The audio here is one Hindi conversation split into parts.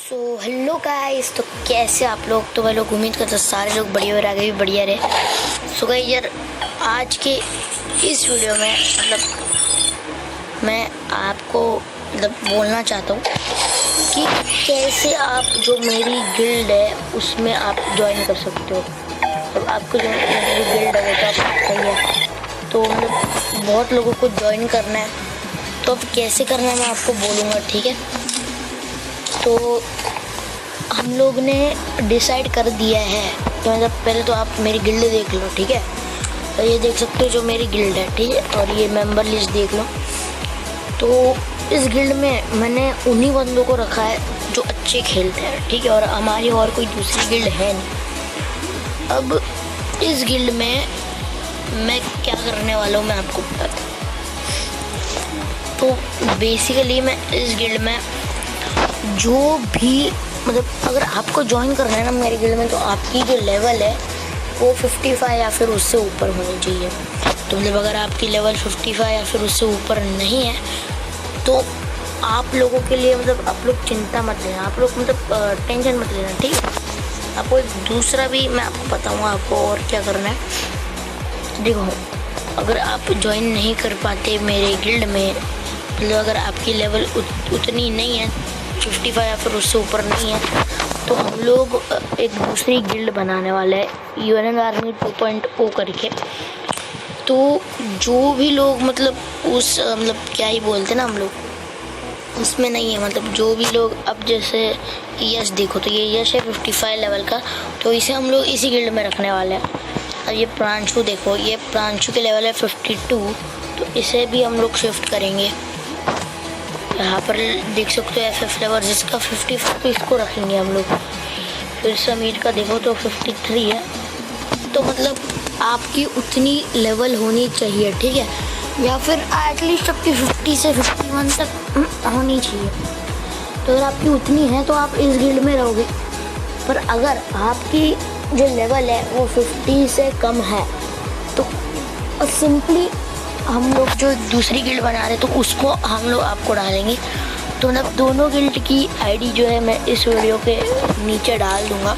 सो हेलो गाइस, तो कैसे आप लोग। तो मैं लोग उम्मीद करता सारे लोग बढ़िया और आगे भी बढ़िया रहे। सो गाइस यार, आज के इस वीडियो में मैं आपको बोलना चाहता हूँ कि कैसे आप जो मेरी गिल्ड है उसमें आप ज्वाइन कर सकते हो। तो आपको जो मेरी गिल्ड है वो तो आपको पता ही है। तो बहुत लोगों को ज्वाइन करना है, तो अब कैसे करना है मैं आपको बोलूँगा, ठीक है। तो हम लोग ने डिसाइड कर दिया है कि पहले तो आप मेरी गिल्ड देख लो, ठीक है। तो ये देख सकते हो जो मेरी गिल्ड है, ठीक है। और ये मेंबर लिस्ट देख लो। तो इस गिल्ड में मैंने उन्हीं बंदों को रखा है जो अच्छे खेलते हैं, ठीक है। और हमारी और कोई दूसरी गिल्ड है नहीं। अब इस गिल्ड में मैं क्या करने वाला हूँ मैं आपको बताता हूँ। तो बेसिकली मैं इस गिल्ड में जो भी अगर आपको ज्वाइन करना है ना मेरी गिल्ड में, तो आपकी जो लेवल है वो 55 या फिर उससे ऊपर होनी चाहिए। तो अगर आपकी लेवल 55 या फिर उससे ऊपर नहीं है तो आप लोगों के लिए आप लोग चिंता मत लेना, आप लोग टेंशन मत लेना, ठीक है। आपको एक दूसरा भी मैं आपको बताऊँगा आपको और क्या करना है। देखो, अगर आप ज्वाइन नहीं कर पाते मेरे गिल्ड में, अगर आपकी लेवल उतनी नहीं है 55 या फिर उससे ऊपर नहीं है, तो हम लोग एक दूसरी गिल्ड बनाने वाले हैं यूएनएन आर्मी 2.0 करके। तो जो भी लोग उस क्या ही बोलते ना हम लोग उसमें नहीं है, जो भी लोग अब जैसे यश देखो, तो ये यश है 55 लेवल का, तो इसे हम लोग इसी गिल्ड में रखने वाले हैं। अब ये प्रांशु देखो, ये प्रांशु के लेवल है 52, तो इसे भी हम लोग शिफ्ट करेंगे। यहाँ पर देख सकते हो FF लेवल जिसका 55, तो इसको रखेंगे हम लोग। फिर समीर का देखो तो 53 है। तो आपकी उतनी लेवल होनी चाहिए, ठीक है, या फिर एटलीस्ट आपकी 50 से 51 तक होनी चाहिए। तो अगर आपकी उतनी है तो आप इस गिल्ड में रहोगे। पर अगर आपकी जो लेवल है वो 50 से कम है तो सिंपली हम लोग जो दूसरी गिल्ड बना रहे हैं तो उसको हम लोग आपको डालेंगे। तो दोनों गिल्ड की आईडी जो है मैं इस वीडियो के नीचे डाल दूंगा।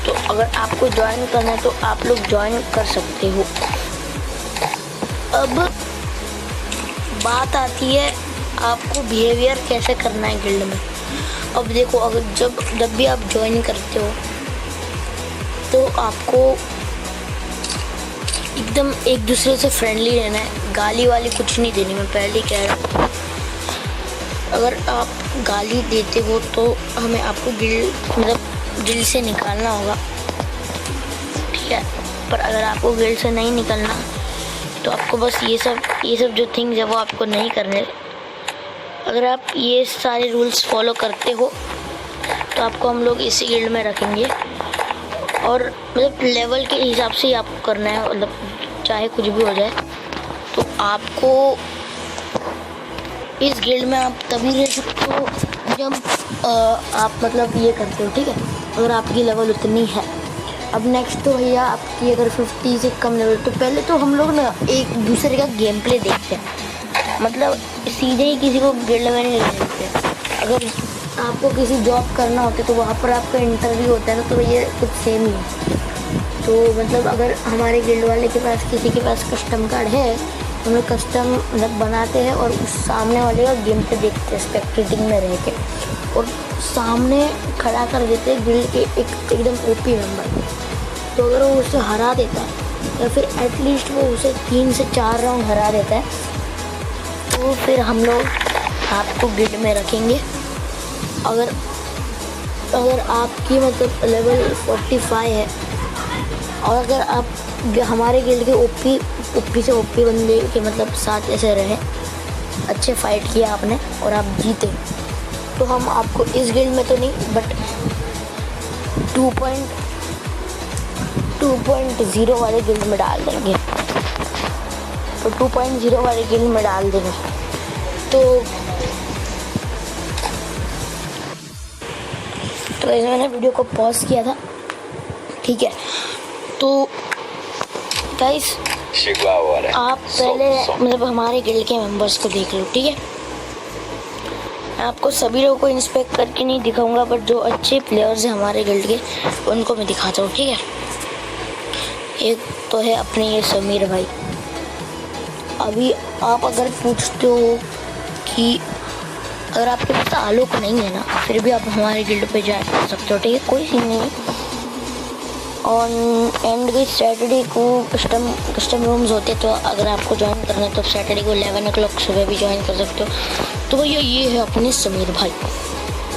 तो अगर आपको ज्वाइन करना है तो आप लोग ज्वाइन कर सकते हो। अब बात आती है आपको बिहेवियर कैसे करना है गिल्ड में। अब देखो, अगर जब भी आप ज्वाइन करते हो तो आपको एकदम एक दूसरे से फ्रेंडली रहना है, गाली वाली कुछ नहीं देनी। मैं पहले कह रहा हूँ, अगर आप गाली देते हो तो हमें आपको गिल्ड से निकालना होगा, ठीक है। पर अगर आपको गिल्ड से नहीं निकलना तो आपको बस ये सब जो थिंग्स है वो आपको नहीं करने। अगर आप ये सारे रूल्स फॉलो करते हो तो आपको हम लोग इसी गिल्ड में रखेंगे। और लेवल के हिसाब से ही आपको करना है, चाहे कुछ भी हो जाए। तो आपको इस गिल्ड में आप तभी रह सकते हो जब आप ये करते हो, ठीक है, अगर आपकी लेवल उतनी है। अब नेक्स्ट तो भैया आपकी अगर 50 से कम लेवल, तो पहले तो हम लोग ना एक दूसरे का गेम प्ले देखते हैं। सीधे ही किसी को गिल्ड में नहीं देखते। अगर आपको किसी जॉब करना होता है तो वहाँ पर आपका इंटरव्यू होता है ना, तो ये कुछ सेम ही है। तो अगर हमारे गिल्ड वाले के पास किसी के पास कस्टम कार्ड है, हम लोग कस्टम बनाते हैं और उस सामने वाले का गेम पे देखते हैं स्पेक्टेटिंग में रह के, और सामने खड़ा कर देते हैं गिल्ड के एकदम ओपी मेंबर। तो अगर वो उसे हरा देता है या फिर एटलीस्ट वो उसे 3 से 4 राउंड हरा देता है, तो फिर हम लोग आपको गिल्ड में रखेंगे। अगर आपकी लेवल 45 है और अगर आप हमारे गिल्ड के ओपी से ओपी बंदे के साथ ऐसे रहे, अच्छे फाइट किया आपने और आप जीते, तो हम आपको इस गिल्ड में तो नहीं बट 2.0 वाले गिल्ड में डाल देंगे। तो 2.0 वाले गिल्ड में डाल देंगे। तो मैंने वीडियो को पॉज किया था, ठीक है। तो गाइस आप पहले हमारे गिल्ड के मेंबर्स को देख लो, ठीक है। आपको सभी लोगों को इंस्पेक्ट करके नहीं दिखाऊंगा, बट जो अच्छे प्लेयर्स हैं हमारे गिल्ड के उनको मैं दिखाता हूँ, ठीक है। एक तो है अपने ये समीर भाई। अभी आप अगर पूछते हो कि अगर आपके पास आलोक नहीं है ना, फिर भी आप हमारे गिल्ड पे जा सकते हो, ठीक है, कोई सीन नहीं है। ऑन एंड गई सैटरडे को कस्टम रूम्स होते हैं, तो अगर आपको ज्वाइन करना है तो सैटरडे को 11 o'clock सुबह भी ज्वाइन कर सकते हो। तो भैया ये है अपने समीर भाई।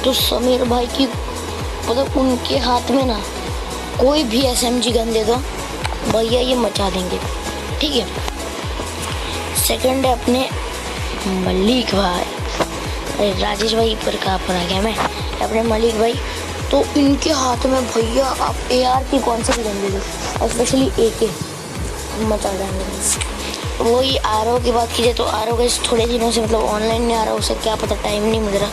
तो समीर भाई की मतलब उनके हाथ में ना कोई भी SMG गन दे दो भैया ये मचा देंगे, ठीक है। सेकंड है अपने मलिक भाई। अरे राजेश भाई पर कहाँ पर आ गया मैं, अपने मलिक भाई। तो इनके हाथ में भैया आप AR की कौन सी भी गन दे दो, स्पेशली AK मचा देंगे। वही RO की बात कीजिए तो RO का थोड़े दिनों से मतलब ऑनलाइन नहीं आ रहा, उसे क्या पता टाइम नहीं मिल रहा।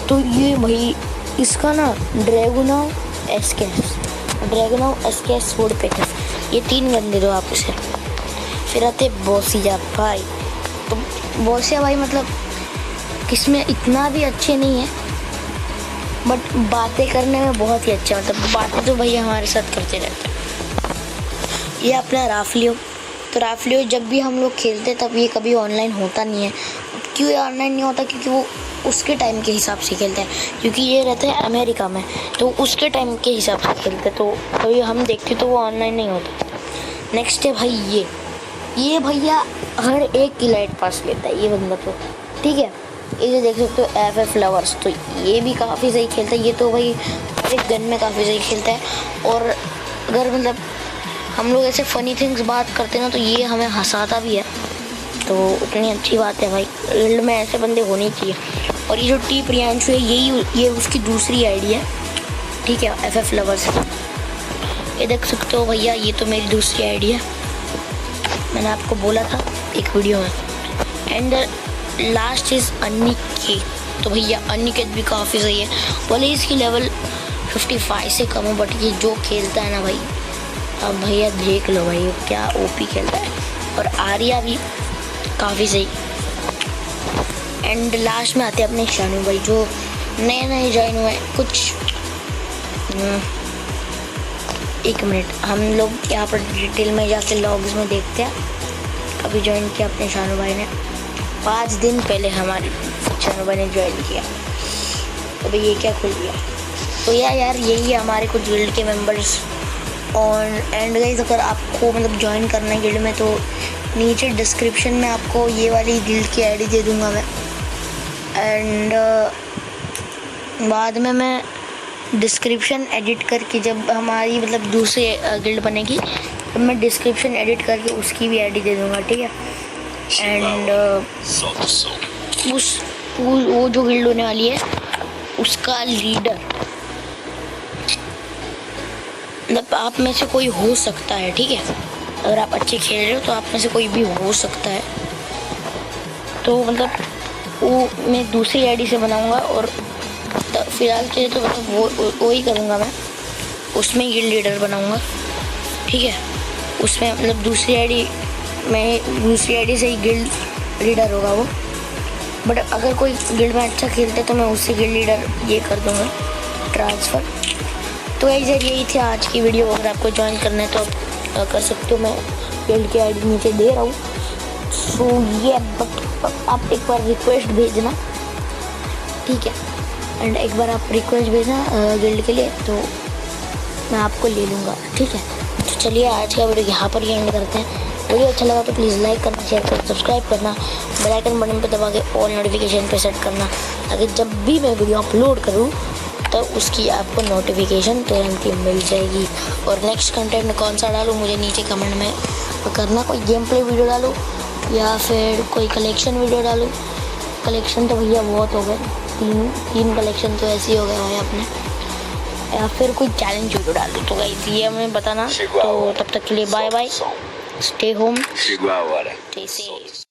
तो ये भाई इसका ना ड्रैगोनाव SKS वुड पैकेज, ये 3 गन दे दो आप उसे। फिर आते बोसिया भाई। तो बोसिया भाई मतलब किसमें इतना भी अच्छे नहीं है, बट बातें करने में बहुत ही अच्छा, मतलब बातें तो भैया हमारे साथ करते रहते हैं। ये अपना राफलियो। तो राफलियो जब भी हम लोग खेलते तब ये कभी ऑनलाइन होता नहीं है। क्यों ये ऑनलाइन नहीं होता? क्योंकि वो उसके टाइम के हिसाब से खेलता है, क्योंकि ये रहता है अमेरिका में, तो उसके टाइम के हिसाब से खेलते, तो कभी हम देखते तो वो ऑनलाइन नहीं होता। नेक्स्ट है भाई ये भैया हर एक की लाइट पास लेता है ये बंदा, तो ठीक है। ये देख सकते हो FF लवर्स, तो ये भी काफ़ी सही खेलता है। ये तो भाई हर एक गन में काफ़ी सही खेलता है। और अगर मतलब हम लोग ऐसे फ़नी थिंग्स बात करते हैं ना, तो ये हमें हंसाता भी है, तो उतनी अच्छी बात है भाई। गिल्ड में ऐसे बंदे होने चाहिए। और ये जो टी प्रियांशु है ये उसकी दूसरी आईडी है, ठीक है, FF लवर्स। ये देख सकते हो भैया, ये तो मेरी दूसरी आईडी है, मैंने आपको बोला था एक वीडियो में। And last is Aniket. तो भैया अनिकेत भी काफ़ी सही है, भले इसकी लेवल 55 से कम है, बट ये जो खेलता है ना भाई, अब भैया देख लो भाई क्या OP खेलता है। और आर्या भी काफ़ी सही। एंड लास्ट में आते हैं अपने शानू भाई, जो नए ज्वाइन हुए कुछ। एक मिनट, हम लोग यहाँ पर डिटेल में जाके लॉग्स में देखते हैं। अभी ज्वाइन किया अपने शानू भाई ने 5 दिन पहले, हमारे शानू भाई ने ज्वाइन किया। अभी ये क्या खुल गया? तो यार यही है हमारे कुछ गिल्ड के मेंबर्स। और एंड गाइस अगर आपको मतलब ज्वाइन करना है गिल्ड में, तो नीचे डिस्क्रिप्शन में आपको ये वाली गिल्ड की आईडी दे दूँगा मैं। एंड बाद में मैं डिस्क्रिप्शन एडिट करके, जब हमारी मतलब दूसरी गिल्ड बनेगी, तब मैं डिस्क्रिप्शन एडिट करके उसकी भी आईडी दे दूँगा, ठीक है। एंड वो जो गिल्ड होने वाली है उसका लीडर मतलब आप में से कोई हो सकता है, ठीक है। अगर आप अच्छे खेल रहे हो तो आप में से कोई भी हो सकता है। तो मतलब वो मैं दूसरी आईडी से बनाऊंगा, और फिलहाल के लिए तो मतलब वो ही करूँगा मैं, उसमें गिल्ड लीडर बनाऊंगा, ठीक है। उसमें मतलब दूसरी आईडी से ही गिल्ड लीडर होगा वो। बट अगर कोई गिल्ड में अच्छा खेलता है तो मैं उससे गिल्ड लीडर ये कर दूँगा ट्रांसफ़र। तो यही थी आज की वीडियो। अगर आपको ज्वाइन करना है तो आप कर सकते हो, मैं गिल्ड की आईडी नीचे दे रहा हूँ। सो ये बट आप एक बार रिक्वेस्ट भेजना, ठीक है। एंड एक बार आप रिक्वेस्ट भेजना गिल्ड के लिए, तो मैं आपको ले लूँगा, ठीक है। तो चलिए आज का वीडियो यहाँ पर ही एंड करते हैं। वीडियो अच्छा लगा तो प्लीज़ लाइक करना, शेयर करना, सब्सक्राइब करना, बेल आइकन बटन पर दबा के ऑल नोटिफिकेशन पे सेट करना, ताकि जब भी मैं वीडियो अपलोड करूँ तो उसकी आपको नोटिफिकेशन तुरंत ही मिल जाएगी। और नेक्स्ट कंटेंट कौन सा डालूँ मुझे नीचे कमेंट में करना। कोई गेम प्ले वीडियो डालूँ या फिर कोई कलेक्शन वीडियो डालूँ। कलेक्शन तो भैया बहुत हो गए, तीन कलेक्शन तो ऐसे ही हो गए भाई अपने, या फिर कोई चैलेंज वीडियो डाल दूँ। तो गाइस ये हमें बताना। तो तब तक के लिए bye bye, stay home, stay safe.